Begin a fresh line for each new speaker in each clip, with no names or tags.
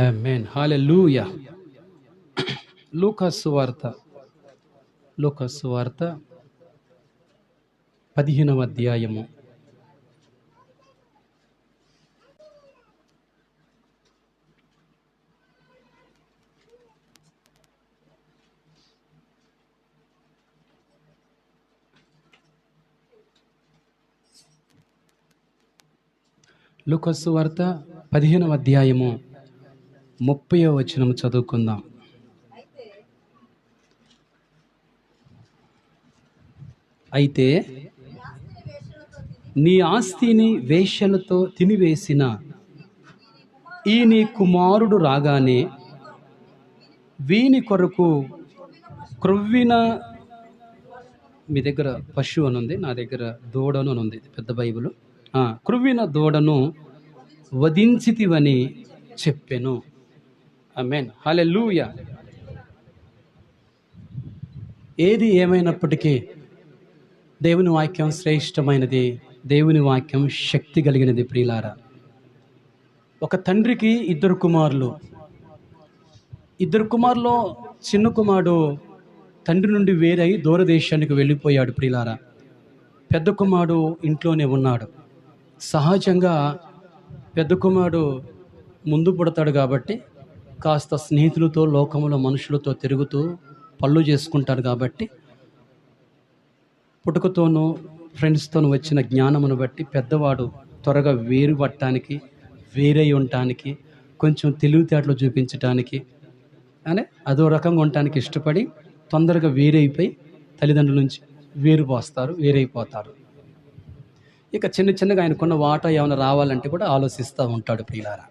ఆమేన్. హల్లెలూయా. లూకా సువార్త 15వ అధ్యాయము. లూకా సువార్త 15వ అధ్యాయము 30వ వచనం చదువుకుందాం. అయితే నీ ఆస్తిని వేశ్యలతో తినివేసిన ఈ నీ కుమారుడు రాగానే వీని కొరకు క్రొవ్విన, మీ దగ్గర పశువు అని ఉంది, నా దగ్గర దూడను అని ఉంది, పెద్ద బైబిల్. క్రొవ్విన దూడను వధించితివని చెప్పెను. ఆమేన్. హల్లెలూయా. ఏది ఏమైనప్పటికీ దేవుని వాక్యం శ్రేష్టమైనది, దేవుని వాక్యం శక్తి కలిగినది. ప్రియులారా, ఒక తండ్రికి ఇద్దరు కుమారులు. చిన్న కుమారుడు తండ్రి నుండి వేరై దూరదేశానికి వెళ్ళిపోయాడు. ప్రియులారా, పెద్ద కుమారుడు ఇంట్లోనే ఉన్నాడు. సహజంగా పెద్ద కుమారుడు ముందు పుడతాడు కాబట్టి కాస్త స్నేహితులతో, లోకంలో మనుషులతో తిరుగుతూ పళ్ళు చేసుకుంటాడు కాబట్టి పుట్టుకతోనూ ఫ్రెండ్స్తోనూ వచ్చిన జ్ఞానమును బట్టి పెద్దవాడు త్వరగా వేరుపడటానికి, వేరై ఉండటానికి, కొంచెం తెలివితేటలు చూపించటానికి అని అదో రకంగా ఉండటానికి ఇష్టపడి తొందరగా వేరైపోయి తల్లిదండ్రుల నుంచి వేరైపోతారు. ఇక చిన్నగా ఆయనకున్న వాటా ఏమైనా రావాలంటే కూడా ఆలోచిస్తూ ఉంటాడు. ప్రియులారా,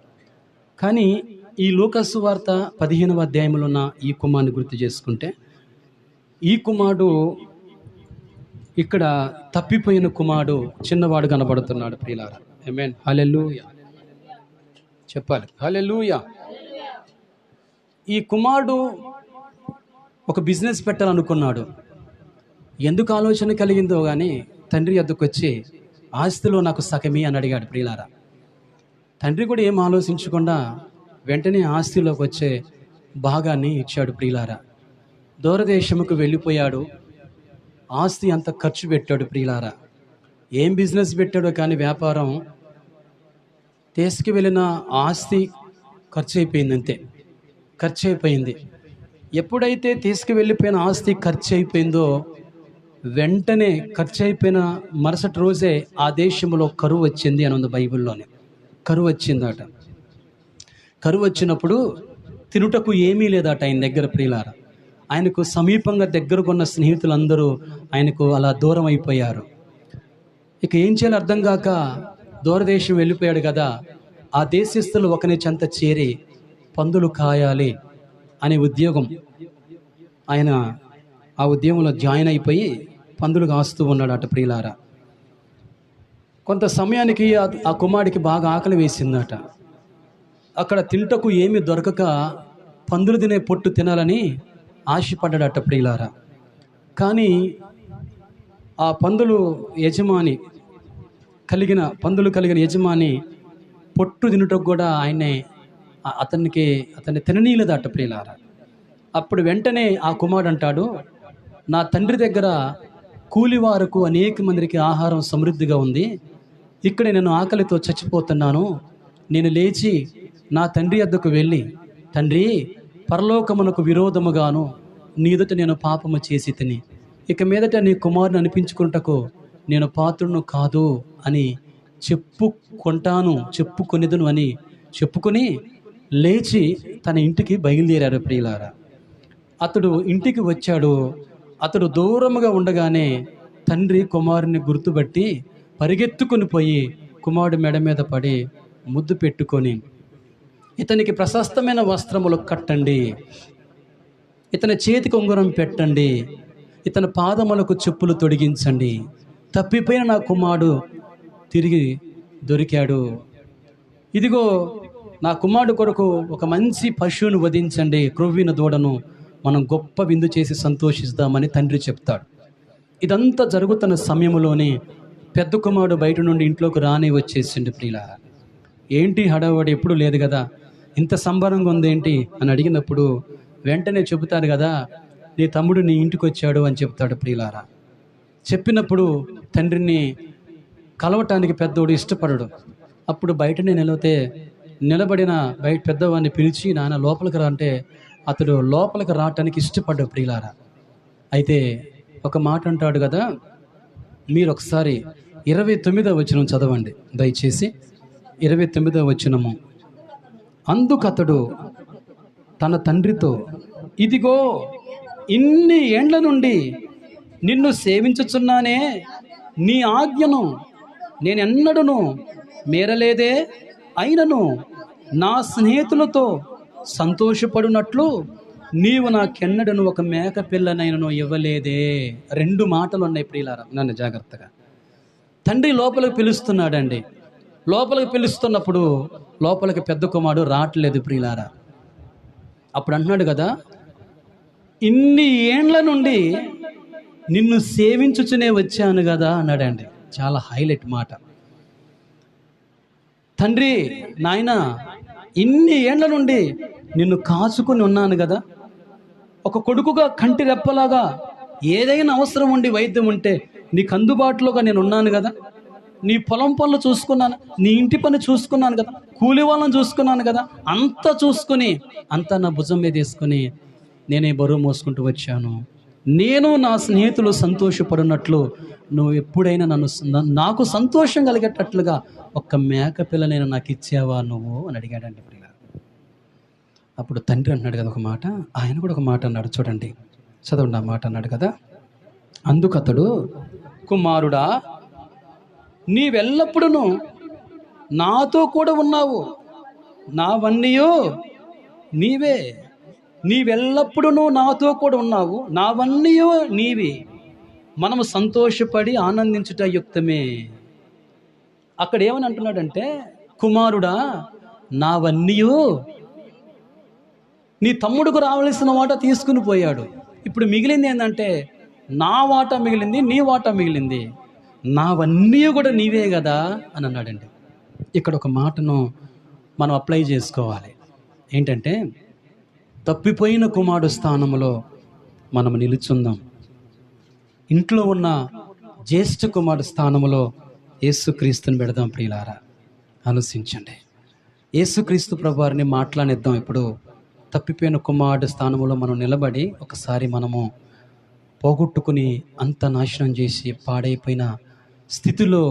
కానీ ఈ లూకా సువార్త 15వ అధ్యాయంలో ఉన్న ఈ కుమారుని గుర్తు చేసుకుంటే, ఈ కుమారుడు ఇక్కడ తప్పిపోయిన కుమారుడు చిన్నవాడు కనబడుతున్నాడు. ప్రియులారా, ఆమేన్. హల్లెలూయా చెప్పాలి. హల్లెలూయా. ఈ కుమారుడు ఒక బిజినెస్ పెట్టాలనుకున్నాడు. ఎందుకు ఆలోచన కలిగిందో కానీ తండ్రి వద్దకు వచ్చి ఆస్తిలో నాకు సగమి అని అడిగాడు. ప్రియులారా, తండ్రి కూడా ఏం ఆలోచించకుండా వెంటనే ఆస్తిలోకి వచ్చే భాగాన్ని ఇచ్చాడు. ప్రియులారా, దూరదేశముకు వెళ్ళిపోయాడు. ఆస్తి అంత ఖర్చు పెట్టాడు. ప్రియులారా, ఏం బిజినెస్ పెట్టాడో కానీ వ్యాపారం తీసుకువెళ్ళిన ఆస్తి ఖర్చు అయిపోయింది. అంతే, ఖర్చు అయిపోయింది. ఎప్పుడైతే తీసుకువెళ్ళిపోయిన ఆస్తి ఖర్చు అయిపోయిందో వెంటనే ఖర్చు అయిపోయిన మరుసటి రోజే ఆ దేశంలో కరువు వచ్చింది అని ఉంది బైబిల్లోనే. కరువు వచ్చిందట. కరువు వచ్చినప్పుడు తినుటకు ఏమీ లేదట ఆయన దగ్గర. ప్రియులారా, ఆయనకు సమీపంగా దగ్గరకున్న స్నేహితులందరూ ఆయనకు అలా దూరం అయిపోయారు. ఇక ఏం చేయాలో అర్థం కాక దూరదేశం వెళ్ళిపోయాడు కదా, ఆ దేశస్తులు ఒకని చెంత చేరి పందులు కాయాలి అనే ఉద్యోగం, ఆయన ఆ ఉద్యోగంలో జాయిన్ అయిపోయి పందులు కాస్తూ ఉన్నాడు అట. ప్రియులారా, కొంత సమయానికి ఆ కుమారుడికి బాగా ఆకలి వేసిందట. అక్కడ తింటకు ఏమీ దొరకక పందులు తినే పొట్టు తినాలని ఆశపడ్డాడట. ప్రియులారా, కానీ ఆ పందులు కలిగిన యజమాని పొట్టు తినుటకు కూడా అతన్ని తిననీయలేదట. ప్రియులారా, అప్పుడు వెంటనే ఆ కుమారుడు అంటాడు, నా తండ్రి దగ్గర కూలివారకు అనేక మందికి ఆహారం సమృద్ధిగా ఉంది, ఇక్కడ నేను ఆకలితో చచ్చిపోతున్నాను. నేను లేచి నా తండ్రి వద్దకు వెళ్ళి, తండ్రి, పరలోకమునకు విరోధముగాను నీ ఎదుట నేను పాపము చేసి తిని ఇక మీదట నీ కుమారుని అనిపించుకున్నటకు నేను పాత్రును కాదు అని చెప్పుకొనిదను అని చెప్పుకొని లేచి తన ఇంటికి బయలుదేరారు. ప్రియులారా, అతడు ఇంటికి వచ్చాడు. అతడు దూరముగా ఉండగానే తండ్రి కుమారుని గుర్తుపట్టి పరిగెత్తుకొని పోయి కుమారుడు మెడ మీద పడి ముద్దు పెట్టుకొని, ఇతనికి ప్రశస్తమైన వస్త్రములు కట్టండి, ఇతని చేతికి ఉంగరం పెట్టండి, ఇతని పాదములకు చెప్పులు తొడిగించండి, తప్పిపోయిన నా కుమారుడు తిరిగి దొరికాడు. ఇదిగో నా కుమారుడు కొరకు ఒక మంచి పశువును వధించండి, క్రొవ్విన దూడను మనం గొప్ప విందు చేసి సంతోషిస్తామని తండ్రి చెప్తాడు. ఇదంతా జరుగుతున్న సమయంలోనే పెద్ద కుమారుడు బయట నుండి ఇంట్లోకి వచ్చేసిండు. ప్రియులారా, ఏంటి హడావడి, ఎప్పుడు లేదు కదా, ఇంత సంబరంగా ఉందేంటి అని అడిగినప్పుడు వెంటనే చెబుతారు కదా, నీ తమ్ముడు నీ ఇంటికి వచ్చాడు అని చెప్తాడు ప్రియులారా. చెప్పినప్పుడు తండ్రిని కలవటానికి పెద్దోడు ఇష్టపడడు. అప్పుడు బయటనే నిలబడిన బయట పెద్దవాడిని పిలిచి, నాన్న లోపలికి రా అంటే అతడు లోపలికి రావటానికి ఇష్టపడ్డాడు ప్రియులారా. అయితే ఒక మాట అంటాడు కదా, మీరు ఒకసారి 29వ వచనం చదవండి దయచేసి. 29వ వచనము. అందుకతడు తన తండ్రితో, ఇదిగో ఇన్ని ఏండ్ల నుండి నిన్ను సేవించుచున్నానే, నీ ఆజ్ఞను నేనెన్నడూను మేరలేదే, అయినను నా స్నేహితులతో సంతోషపడినట్లు నీవు నాకెన్నడను ఒక మేక పిల్లనైనను ఇవ్వలేదే. 2 మాటలు ఉన్నాయి ప్రియులారా, నన్ను జాగ్రత్తగా. తండ్రి లోపలికి పిలుస్తున్నాడండి. లోపలికి పిలుస్తున్నప్పుడు లోపలికి పెద్ద కుమారుడు రావట్లేదు ప్రియులారా. అప్పుడు అంటున్నాడు కదా, ఇన్ని ఏండ్ల నుండి నిన్ను సేవించుచునే వచ్చాను కదా అన్నాడండి. చాలా హైలైట్ మాట. తండ్రి, నాయన, ఇన్ని ఏండ్ల నుండి నిన్ను కాచుకొని ఉన్నాను కదా, ఒక కొడుకుగా కంటి రెప్పలాగా ఏదైనా అవసరం ఉండి వైద్యం ఉంటే నీకు అందుబాటులోగా నేను ఉన్నాను కదా, నీ పొలం పనులు చూసుకున్నాను, నీ ఇంటి పని చూసుకున్నాను కదా, కూలి వాళ్ళని చూసుకున్నాను కదా, అంతా చూసుకొని అంతా నా భుజం మీద వేసుకొని నేనే బరువు మోసుకుంటూ వచ్చాను. నేను నా స్నేహితులు సంతోషపడినట్లు నువ్వు ఎప్పుడైనా నాకు సంతోషం కలిగేటట్లుగా ఒక్క మేక పిల్లనైనా నాకు ఇచ్చావా నువ్వు అని అడిగాడండి ప్రియ. అప్పుడు తండ్రి అన్నాడు కదా ఒక మాట, ఆయన కూడా ఒక మాట అన్నాడు చూడండి, చదవండి ఆ మాట అన్నాడు కదా. అందుకతడు, కుమారుడా, నీవెల్లప్పుడూ నాతో కూడా ఉన్నావు, నావన్నీయో నీవే. నీవెల్లప్పుడూ నాతో కూడా ఉన్నావు, నావన్నీయో నీవి. మనము సంతోషపడి ఆనందించుట యుక్తమే. అక్కడ ఏమని అంటున్నాడంటే, కుమారుడా, నావన్నీయో నీ తమ్ముడుకు రావలసిన వాటా తీసుకుని పోయాడు. ఇప్పుడు మిగిలింది ఏంటంటే నా వాటా మిగిలింది, నీ వాటా మిగిలింది, నావన్నీ కూడా నీవే కదా అని అన్నాడండి. ఇక్కడ ఒక మాటను మనం అప్లై చేసుకోవాలి. ఏంటంటే, తప్పిపోయిన కుమారుడు స్థానంలో మనం నిలుచుందాం. ఇంట్లో ఉన్న జ్యేష్ఠ కుమారుడు స్థానంలో యేసుక్రీస్తుని పెడదాం ప్రియులారా. ఆలోచించండి. యేసుక్రీస్తు ప్రభువారిని మాట్లాడిద్దాం. ఇప్పుడు తప్పిపోయిన కుమారుడు స్థానంలో మనం నిలబడి ఒకసారి మనము పోగొట్టుకుని అంత నాశనం చేసి పాడైపోయిన స్థితిలో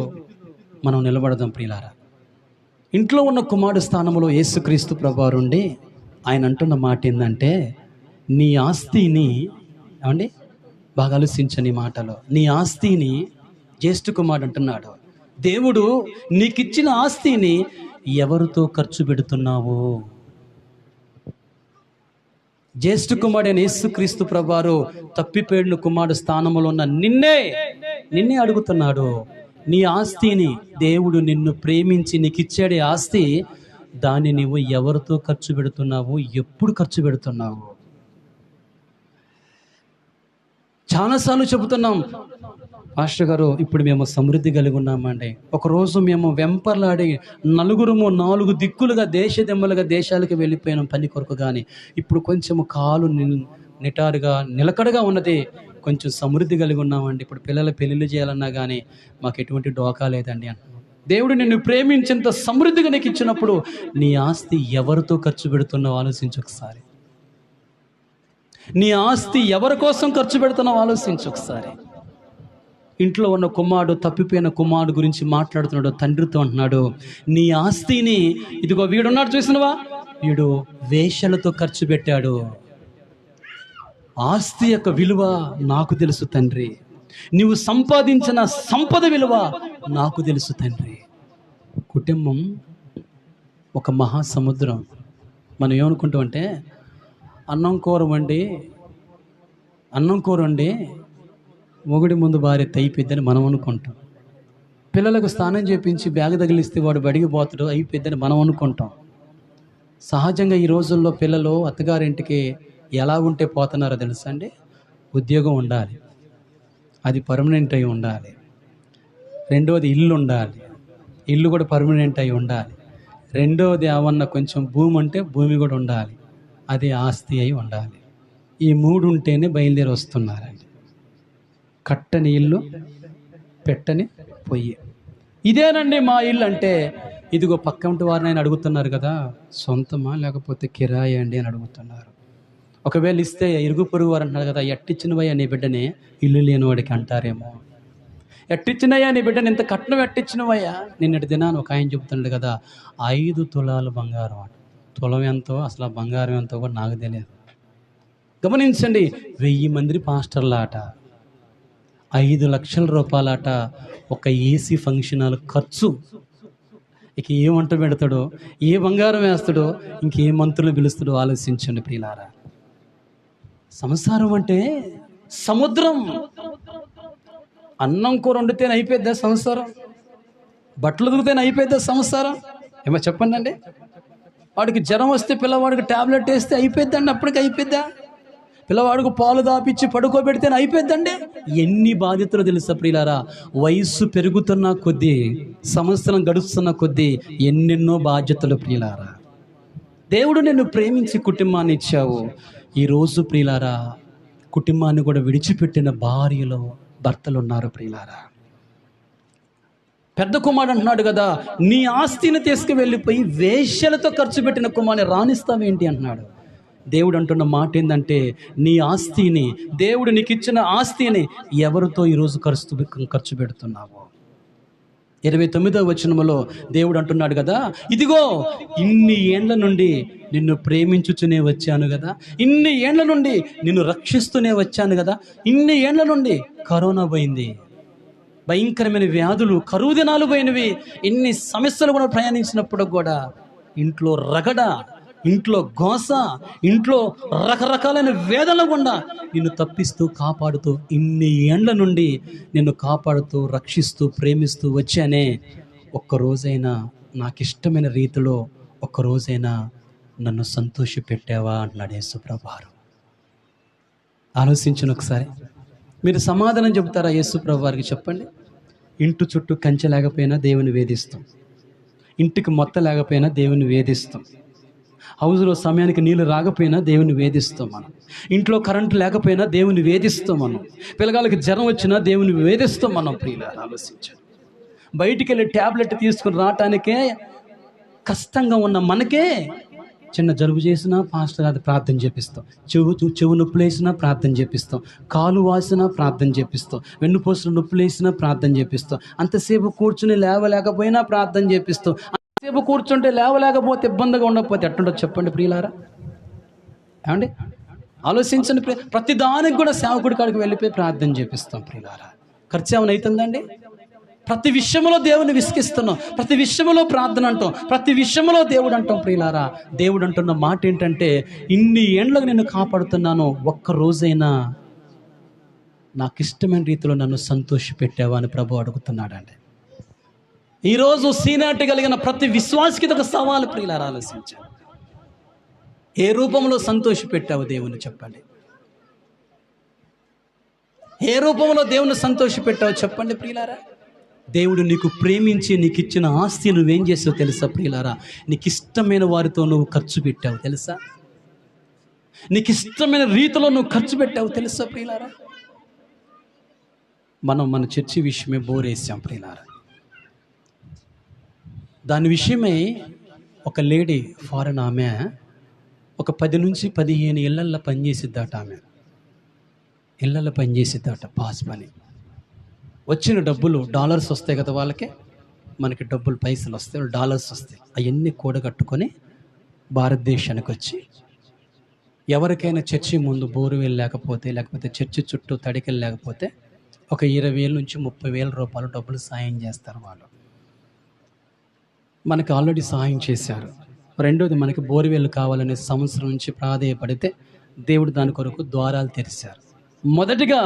మనం నిలబడదాం ప్రియులారా. ఇంట్లో ఉన్న కుమారుడు స్థానంలో యేసుక్రీస్తు ప్రభువారు ఉండి ఆయన అంటున్న మాట ఏంటంటే, నీ ఆస్తిని, ఏమండి బాగా ఆలోచించని మాటలో, నీ ఆస్తిని, జ్యేష్ఠ కుమారుడు అంటున్నాడు, దేవుడు నీకిచ్చిన ఆస్తిని ఎవరితో ఖర్చు పెడుతున్నావు? జ్యేష్ఠ కుమారుడైన యేసుక్రీస్తు ప్రభువారు తప్పిపోయిన కుమారుడు స్థానంలో ఉన్న నిన్నే అడుగుతున్నాడు. నీ ఆస్తిని, దేవుడు నిన్ను ప్రేమించి నీకు ఇచ్చాడే ఆస్తి, దాన్ని నువ్వు ఎవరితో ఖర్చు పెడుతున్నావు, ఎప్పుడు ఖర్చు పెడుతున్నావు? చాలాసార్లు చెబుతున్నాం, పాస్టర్ గారు ఇప్పుడు మేము సమృద్ధి కలిగి ఉన్నామండి. ఒకరోజు మేము వెంపర్లాడి నలుగురము 4 దిక్కులుగా దేశదెమ్మలుగా దేశాలకు వెళ్ళిపోయినాం పని కొరకు. కానీ ఇప్పుడు కొంచెము కాలు నిటారుగా నిలకడగా ఉన్నది, కొంచెం సమృద్ధి కలిగి ఉన్నామండి. ఇప్పుడు పిల్లల పెళ్ళిళ్ళు చేయాలన్నా కానీ మాకు ఎటువంటి డోకా లేదండి అంటున్నాం. దేవుడు నిన్ను ప్రేమించేంత సమృద్ధిగా నీకు ఇచ్చినప్పుడు నీ ఆస్తి ఎవరితో ఖర్చు పెడుతున్నావు ఆలోచించు ఒకసారి. నీ ఆస్తి ఎవరి కోసం ఖర్చు పెడుతున్నావు ఆలోచించు ఒకసారి. ఇంట్లో ఉన్న కుమారుడు, తప్పిపోయిన కుమారుడు గురించి మాట్లాడుతున్నాడు. తండ్రితో అంటున్నాడు, నీ ఆస్తిని, ఇదిగో వీడున్నాడు చూసినవా, వీడు వేశ్యలతో ఖర్చు పెట్టాడు. ఆస్తి యొక్క విలువ నాకు తెలుసు తండ్రి, నీవు సంపాదించిన సంపద విలువ నాకు తెలుసు తండ్రి. కుటుంబం ఒక మహాసముద్రం. మనం ఏమనుకుంటామంటే, అన్నం కూర వండి మొగుడి ముందు భార్య అయిపోద్దని మనం అనుకుంటాం. పిల్లలకు స్నానం చేపించి బ్యాగ్ తగిలిస్తే వాడు బడికి పోతాడు అయిపోద్దని మనం అనుకుంటాం. సహజంగా ఈ రోజుల్లో పిల్లలు అత్తగారింటికి ఎలా ఉంటే పోతున్నారో తెలుసా అండి? ఉద్యోగం ఉండాలి, అది పర్మనెంట్ అయి ఉండాలి. రెండోది ఇల్లు ఉండాలి, ఇల్లు కూడా పర్మనెంట్ అయి ఉండాలి. రెండవది ఏమన్నా కొంచెం భూమి ఉంటే భూమి కూడా ఉండాలి, అది ఆస్తి అయి ఉండాలి. ఈ 3 ఉంటేనే బయలుదేరి వస్తున్నారండి. కట్టని ఇల్లు, పెట్టని పొయ్యి. ఇదేనండి మా ఇల్లు అంటే, ఇదిగో పక్కంటి వారిని ఆయన అడుగుతున్నారు కదా, సొంతమా లేకపోతే కిరాయి అండి అని అడుగుతున్నారు. ఒకవేళ ఇస్తే ఇరుగు పొరుగు వారు అంటున్నారు కదా, ఎట్టిచ్చినవయ్యా నీ బిడ్డని ఇల్లు లేనివాడికి అంటారేమో. ఎట్టిచ్చినయ్యా నీ బిడ్డని ఇంత కట్నం ఎట్టిచ్చినవయ్యా. నిన్నటి దినాన్ని ఒక ఆయన చెబుతున్నాడు కదా, 5 తులాలు బంగారం అంట. తులం ఎంతో అసలు ఆ బంగారం ఎంతో కూడా నాకు తెలియదు. గమనించండి, 1000 మంది పాస్టర్లాట, 5 లక్షల రూపాయలాట ఒక ఏసీ ఫంక్షన్ హాల్ ఖర్చు. ఇక ఏ వంట పెడతాడో, ఏ బంగారం వేస్తాడో, ఇంకే మంత్రులు పిలుస్తాడో ఆలోచించండి ప్రియులారా. సంసారం అంటే సముద్రం. అన్నం కూర వండితేనే అయిపోద్దా సంసారం? బట్టలు ఉతికితేనే అయిపోద్దా సంసారం? ఏమో చెప్పండి అండి. వాడికి జ్వరం వస్తే పిల్లవాడికి ట్యాబ్లెట్ వేస్తే అయిపోద్దండి, అప్పటికి అయిపోద్దా? పిల్లవాడికి పాలు దాపిచ్చి పడుకోబెడితేనే అయిపోద్దండి. ఎన్ని బాధ్యతలు తెలుసా ప్రియులారా? వయస్సు పెరుగుతున్న కొద్దీ, సంవత్సరం గడుస్తున్న కొద్దీ ఎన్నెన్నో బాధ్యతలు ప్రియులారా. దేవుడు నిన్ను ప్రేమించి కుటుంబాన్ని ఇచ్చావు. ఈరోజు ప్రియులారా, కుటుంబాన్ని కూడా విడిచిపెట్టిన భార్యలు, భర్తలు ఉన్నారు ప్రియులారా. పెద్ద కుమారుడు అంటున్నాడు కదా, నీ ఆస్తిని తీసుకువెళ్ళిపోయి వేశ్యలతో ఖర్చు పెట్టిన కుమారుని రాణిస్తావేంటి అంటున్నాడు. దేవుడు అంటున్న మాట ఏంటంటే, నీ ఆస్తిని, దేవుడు నీకు ఇచ్చిన ఆస్తిని ఎవరితో ఈరోజు ఖర్చు పెడుతున్నావు? 29వ వచనములో దేవుడు అంటున్నాడు కదా, ఇదిగో ఇన్ని ఏండ్ల నుండి నిన్ను ప్రేమించుచునే వచ్చాను కదా, ఇన్ని ఏండ్ల నుండి నిన్ను రక్షిస్తూనే వచ్చాను కదా, ఇన్ని ఏండ్ల నుండి కరోనా పోయింది, భయంకరమైన వ్యాధులు, కరువు దినాలు పోయినవి, ఎన్ని సమస్యలు కూడా ప్రయాణించినప్పుడు కూడా ఇంట్లో రగడ, ఇంట్లో గోస, ఇంట్లో రకరకాలైన వేదనలు గుండా నిన్ను తప్పిస్తూ కాపాడుతూ ఇన్ని ఏండ్ల నుండి నిన్ను కాపాడుతూ రక్షిస్తూ ప్రేమిస్తూ వచ్చానే, ఒక్కరోజైనా నాకు ఇష్టమైన రీతిలో ఒక్కరోజైనా నన్ను సంతోష పెట్టావా అంటున్నాడు యేసుప్రభువారు. ఆలోచించను ఒకసారి. మీరు సమాధానం చెబుతారా యేసుప్రభువారికి? చెప్పండి. ఇంటి చుట్టూ కంచె లేకపోయినా దేవుని వేధిస్తాం, ఇంటికి మొత్త లేకపోయినా దేవుని వేధిస్తాం, హౌస్లో సమయానికి నీళ్ళు రాకపోయినా దేవుని వేధిస్తాం మనం, ఇంట్లో కరెంటు లేకపోయినా దేవుని వేధిస్తాం మనం, పిల్లగాళ్ళకి జ్వరం వచ్చినా దేవుని వేధిస్తాం మనం. ప్రియులారా ఆలోచించండి. బయటికి వెళ్ళి ట్యాబ్లెట్ తీసుకుని రావటానికే కష్టంగా ఉన్న మనకే చిన్న జలుబు చేసినా పాస్టర్ అది ప్రార్థన చేపిస్తాం, చెవు నొప్పులు వేసినా ప్రార్థన చేపిస్తాం, కాలు వాసినా ప్రార్థన చేపిస్తాం, వెన్నుపూసలు నొప్పులు వేసినా ప్రార్థన చేపిస్తాం, అంతసేపు కూర్చుని లేవలేకపోయినా ప్రార్థన చేపిస్తాం, అంతసేపు కూర్చుంటే లేవలేకపోతే ఇబ్బందిగా ఉండకపోతే ఎట్టుండదు చెప్పండి ప్రియులారా? ఏమండి ఆలోచించండి. ప్రతి దానికి కూడా సేవకుడి కాడికి వెళ్ళిపోయి ప్రార్థన చేపిస్తాం ప్రియులారా. ఖర్చు ఏమైనా అవుతుందండి? ప్రతి విషయంలో దేవుని విసిగిస్తున్నాం, ప్రతి విషయంలో ప్రార్థన అంటాం, ప్రతి విషయంలో దేవుడు అంటాం ప్రియులారా. దేవుడు అంటున్న మాట ఏంటంటే, ఇన్ని ఏండ్లకు నేను కాపాడుతున్నాను, ఒక్కరోజైనా నాకు ఇష్టమైన రీతిలో నన్ను సంతోష పెట్టావా అని ప్రభు అడుగుతున్నాడండి. ఈరోజు సీనాటి కలిగిన ప్రతి విశ్వాసికి ఒక సవాలు ప్రియులారా. ఆలోచించాను, ఏ రూపంలో సంతోష పెట్టావు దేవుని చెప్పండి? ఏ రూపంలో దేవుని సంతోష పెట్టావు చెప్పండి ప్రియులారా? దేవుడు నీకు ప్రేమించి నీకు ఇచ్చిన ఆస్తి నువ్వేం చేసావు తెలుసా ప్రియులారా? నీకు ఇష్టమైన వారితో నువ్వు ఖర్చు పెట్టావు తెలుసా? నీకు ఇష్టమైన రీతిలో నువ్వు ఖర్చు పెట్టావు తెలుసా ప్రియులారా? మనం మన చర్చి విషయమే బోరేసాం ప్రియులారా. దాని విషయమై ఒక లేడీ ఫారెన్, ఆమె ఒక 10 నుంచి 15 ఇళ్లల్లో పనిచేసిద్దట. ఆమె ఇళ్లలో పనిచేసిద్దట, పాస్ పని. వచ్చిన డబ్బులు డాలర్స్ వస్తాయి కదా వాళ్ళకి, మనకి డబ్బులు పైసలు వస్తాయి, డాలర్స్ వస్తాయి. అవన్నీ కూడగట్టుకొని భారతదేశానికి వచ్చి ఎవరికైనా చర్చి ముందు బోరువేలు లేకపోతే చర్చి చుట్టూ తడికలు లేకపోతే ఒక 20,000 నుంచి 30,000 రూపాయలు డబ్బులు సాయం చేస్తారు వాళ్ళు. మనకి ఆల్రెడీ సాయం చేశారు. రెండోది, మనకి బోరువేలు కావాలనే సంవత్సరం నుంచి ప్రాధేయపడితే దేవుడు దాని కొరకు ద్వారాలు తెరిచారు. మొదటిగా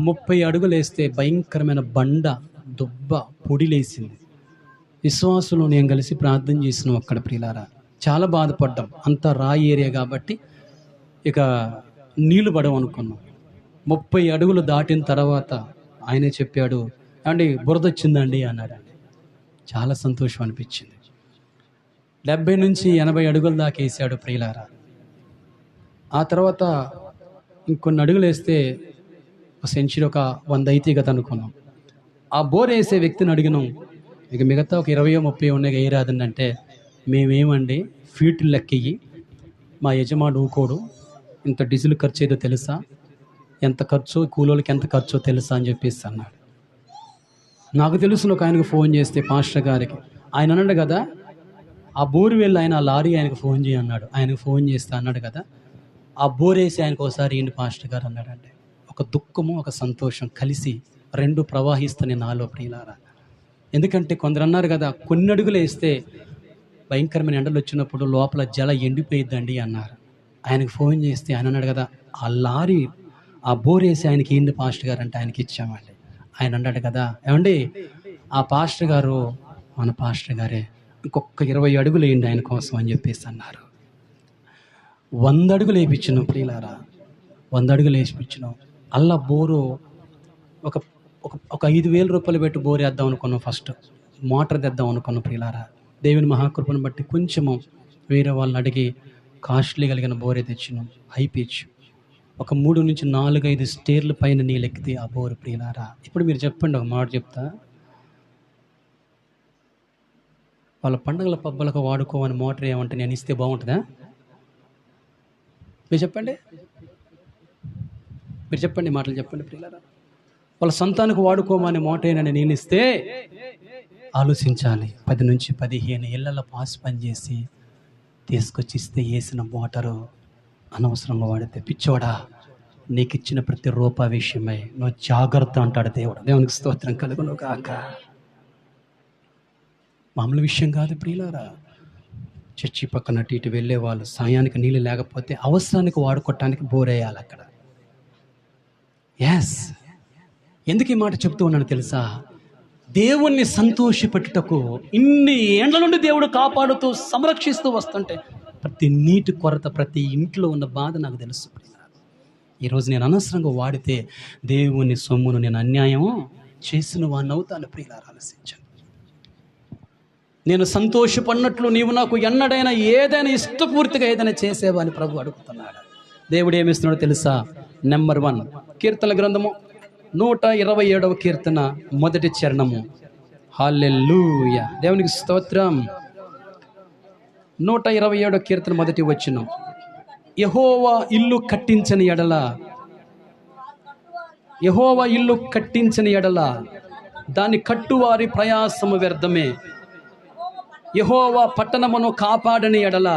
30 అడుగులు వేస్తే భయంకరమైన బండ, దుబ్బ, పొడిలేసింది. విశ్వాసులు నేను కలిసి ప్రార్థన చేసినాం అక్కడ ప్రియులారా. చాలా బాధపడ్డాం, అంతా రాయి ఏరియా కాబట్టి ఇక నీళ్లు పడవు అనుకున్నాం. 30 అడుగులు దాటిన తర్వాత ఆయనే చెప్పాడు, అండి బురద వచ్చిందండి అన్నాడండి. చాలా సంతోషం అనిపించింది. 70 నుంచి 80 అడుగుల దాకా వేసాడు ప్రియులారా. ఆ తర్వాత ఇంకొన్ని అడుగులు వేస్తే ఒక సెంచరీ, ఒక 100 అయితే కదా అనుకున్నాం. ఆ బోర్ వేసే వ్యక్తిని అడిగినాం, ఇక మిగతా ఒక 20-30 ఉన్నాయి ఏ రాదండి అంటే, మేమేమండి ఫీట్లు లెక్కయ్యి, మా యజమాడు ఊకోడు, ఇంత డీజిల్ ఖర్చు ఏదో తెలుసా, ఎంత ఖర్చు, కూలోళ్ళకి ఎంత ఖర్చో తెలుసా అని చెప్పేసి అన్నాడు. నాకు తెలుసు ఒక ఆయనకు ఫోన్ చేస్తే పాస్టర్ గారికి, ఆయన అన్నాడు కదా, ఆ బోరు వెళ్ళి ఆయన ఆ లారీ ఆయనకు ఫోన్ చేయి అన్నాడు. ఆయనకు ఫోన్ చేస్తే అన్నాడు కదా, ఆ బోర్ వేసి ఆయనకు ఒకసారి ఏంటి పాస్టర్ గారు అన్నాడంటే, ఒక దుఃఖము ఒక సంతోషం కలిసి రెండు ప్రవాహిస్తున్నాయి నాలో ప్రియులారా. ఎందుకంటే కొందరు అన్నారు కదా, కొన్ని అడుగులు వేస్తే భయంకరమైన ఎండలు వచ్చినప్పుడు లోపల జల ఎండిపోయిద్దండి అన్నారు. ఆయనకు ఫోన్ చేస్తే ఆయన అన్నాడు కదా, ఆ లారీ ఆ బోర్ వేసి ఆయనకి ఏంటి పాస్టర్ గారు అంటే ఆయనకి ఇచ్చామండి. ఆయన అన్నాడు కదా, ఏమండి ఆ పాస్టర్ గారు మన పాస్టర్ గారే, ఇంకొక 20 అడుగులు వేయండి ఆయన కోసం అని చెప్పేసి అన్నారు. 100 అడుగులు వేయించినాం ప్రియులారా, 100 అడుగులు వేసిపించినాం. అల్లా బోరు ఒక ఒక 5,000 రూపాయలు పెట్టి బోర్ వేద్దాం అనుకున్నాం. ఫస్ట్ మోటార్ తెద్దాం అనుకున్నాం ప్రియులారా. దేవుని మహాకృపను బట్టి కొంచెము వేరే వాళ్ళని అడిగి కాస్ట్లీ కలిగిన బోరే తెచ్చినాం. హై పిచ్, ఒక 3 నుంచి 4-5 స్టేర్ల పైన నీళ్ళు ఎక్కితే ఆ బోరు ప్రియులారా. ఇప్పుడు మీరు చెప్పండి, ఒక మాట చెప్తా, వాళ్ళ పండుగల పబ్బలకు వాడుకోమని మోటార్ ఏమంటే నేను ఇస్తే బాగుంటుందా? మీరు చెప్పండి, మీరు చెప్పండి, మాటలు చెప్పండి ప్రియులారా. వాళ్ళ సొంతానికి వాడుకోమని మోటార్ నేను ఇస్తే ఆలోచించాలి. 10 నుంచి 15 ఏళ్ళలో పాస్ పని చేసి తీసుకొచ్చి ఇస్తే వేసిన మోటారు అనవసరంగా వాడితే, పిచ్చోడా నీకు ఇచ్చిన ప్రతి రూపాయి విషయమై నువ్వు జాగ్రత్త అంటాడు దేవుడు. దేవునికి స్తోత్రం కలుగును గాక. మామూలు విషయం కాదు ప్రియులారా. చర్చి పక్కన ఇటు వెళ్ళే వాళ్ళు సాయానికి నీళ్ళు లేకపోతే అవసరానికి వాడుకోవటానికి బోరేయాలి అక్కడ. ఎస్, ఎందుకు ఈ మాట చెప్తూ ఉన్నాను తెలుసా? దేవుణ్ణి సంతోషపెట్టుటకు ఇన్ని ఏండ్ల నుండి దేవుడు కాపాడుతూ సంరక్షిస్తూ వస్తుంటే ప్రతి నీటి కొరత, ప్రతి ఇంట్లో ఉన్న బాధ నాకు తెలుసు. ఈరోజు నేను అనవసరంగా వాడితే దేవుని సొమ్మును నేను అన్యాయం చేసిన వాడిని అవుతాను ప్రియులారా. ఆలోచించండి. నేను సంతోషపడినట్లు నీవు నాకు ఎన్నడైనా ఏదైనా ఇష్టపూర్తిగా ఏదైనా చేసేవా అని ప్రభు అడుగుతున్నాడు. దేవుడు ఏమిస్తున్నాడో తెలుసా? నెంబర్ 1 కీర్తన గ్రంథము 127వ కీర్తన మొదటి చరణము. హల్లెలూయా, దేవునికి స్తోత్రం. 127వ కీర్తన మొదటి వచనం, యెహోవా ఇల్లు కట్టించని ఎడల, యెహోవా ఇల్లు కట్టించని ఎడల దాని కట్టువారి ప్రయాసము వ్యర్థమే. యెహోవా పట్టణమును కాపాడని ఎడల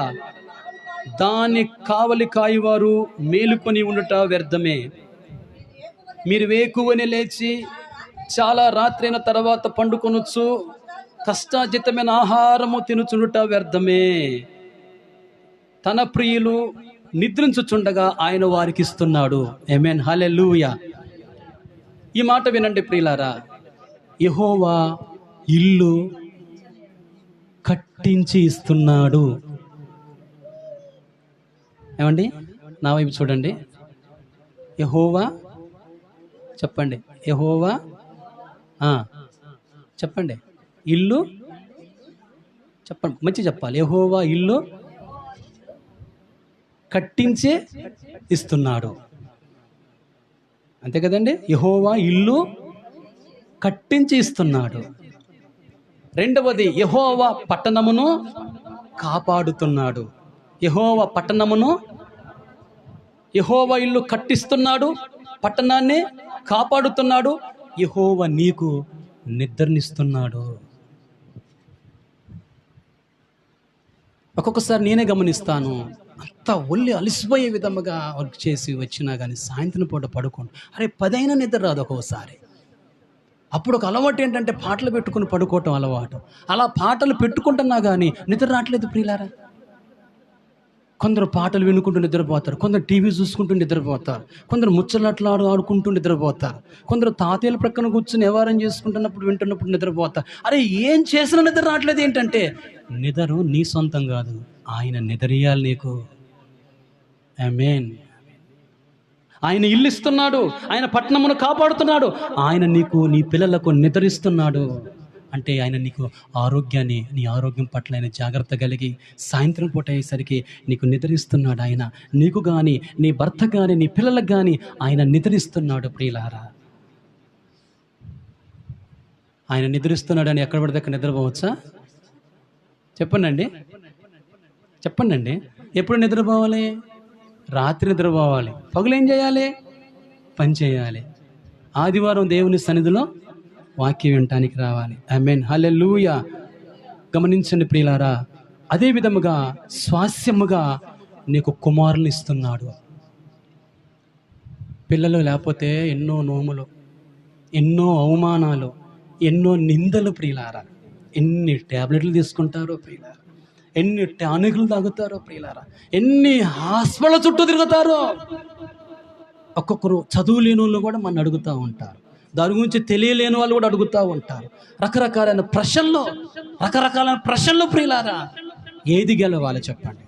దాని కావలి కాయువారు మేలుకొని ఉండుట వ్యర్థమే. మీరు వేకువని లేచి చాలా రాత్రైన తర్వాత పండుకొనొచ్చు, కష్టాజితమైన ఆహారము తినుచుండుట వ్యర్థమే. తన ప్రియులు నిద్రించుచుండగా ఆయన వారికి ఇస్తున్నాడు. ఆమేన్, హల్లెలూయా. ఈ మాట వినండి ప్రియులారా. యెహోవా ఇల్లు కట్టించి ఇస్తున్నాడు. ఏమండి, నా వైపు చూడండి. యెహోవా చెప్పండి, యెహోవా చెప్పండి, ఇల్లు చెప్పండి, మంచి చెప్పాలి. యెహోవా ఇల్లు కట్టించి ఇస్తున్నాడు, అంతే కదండి. యెహోవా ఇల్లు కట్టించి ఇస్తున్నాడు. రెండవది, యెహోవా పట్టణమును కాపాడుతున్నాడు. యెహోవా పట్టణమును, యెహోవా ఇల్లు కట్టిస్తున్నాడు, పట్టణాన్ని కాపాడుతున్నాడు. యెహోవా నీకు నిద్రనిస్తున్నాడు. ఒక్కొక్కసారి నేనే గమనిస్తాను, అంత ఒళ్ళు అలసిపోయే విధముగా వర్క్ చేసి వచ్చినా కానీ సాయంత్రం పూట పడుకోండి, అరే 10 అయినా నిద్ర రాదు ఒక్కొక్కసారి. అప్పుడు ఒక అలవాటు ఏంటంటే పాటలు పెట్టుకుని పడుకోవటం అలవాటు. అలా పాటలు పెట్టుకుంటున్నా కానీ నిద్ర రావట్లేదు ప్రియులారా. కొందరు పాటలు వినుకుంటూ నిద్రపోతారు, కొందరు టీవీ చూసుకుంటూ నిద్రపోతారు, కొందరు ముచ్చలాట్లు ఆడుకుంటూ నిద్రపోతారు, కొందరు తాతయ్యల ప్రక్కన కూర్చుని వ్యవహారం చేసుకుంటున్నప్పుడు వింటున్నప్పుడు నిద్రపోతారు. అరే ఏం చేసినా నిద్ర రావట్లేదు. ఏంటంటే నిద్ర నీ సొంతం కాదు, ఆయన నిద్రయాలి నీకు. ఆమేన్. ఆయన ఇల్లు ఇస్తున్నాడు, ఆయన పట్టణమును కాపాడుతున్నాడు, ఆయన నీకు నీ పిల్లలకు నిద్రిస్తున్నాడు. అంటే ఆయన నీకు ఆరోగ్యాన్ని, నీ ఆరోగ్యం పట్ల ఆయన జాగ్రత్త కలిగి సాయంత్రం పూట అయ్యేసరికి నీకు నిద్రిస్తున్నాడు ఆయన. నీకు కానీ, నీ భర్త కానీ, నీ పిల్లలకు కానీ ఆయన నిద్రిస్తున్నాడు ప్రియులారా. ఆయన నిద్రిస్తున్నాడని ఎక్కడ పడితే అక్కడ నిద్రపోవచ్చా? చెప్పండి చెప్పండి. ఎప్పుడు నిద్రపోవాలి? రాత్రి నిద్రపోవాలి. పగులు ఏం చేయాలి? పని చేయాలి. ఆదివారం దేవుని సన్నిధిలో వాక్యం వినటానికి రావాలి. ఆమేన్, హల్లెలూయా. గమనించండి ప్రియులారా, అదే విధముగా స్వాస్యముగా నీకు కుమారులు ఇస్తున్నాడు. పిల్లలు లేకపోతే ఎన్నో నోములు, ఎన్నో అవమానాలు, ఎన్నో నిందలు ప్రియులారా. ఎన్ని ట్యాబ్లెట్లు తీసుకుంటారో ప్రియులారా, ఎన్ని టానికులు తాగుతారో ప్రియులారా, ఎన్ని హాస్పిటల్ చుట్టూ తిరుగుతారో. ఒక్కొక్కరు చదువు లేని వాళ్ళు కూడా మన అడుగుతూ ఉంటారు, దాని గురించి తెలియలేని వాళ్ళు కూడా అడుగుతూ ఉంటారు. రకరకాలైన ప్రశ్నలు ప్రియులారా. ఏది గెలవాలి చెప్పండి?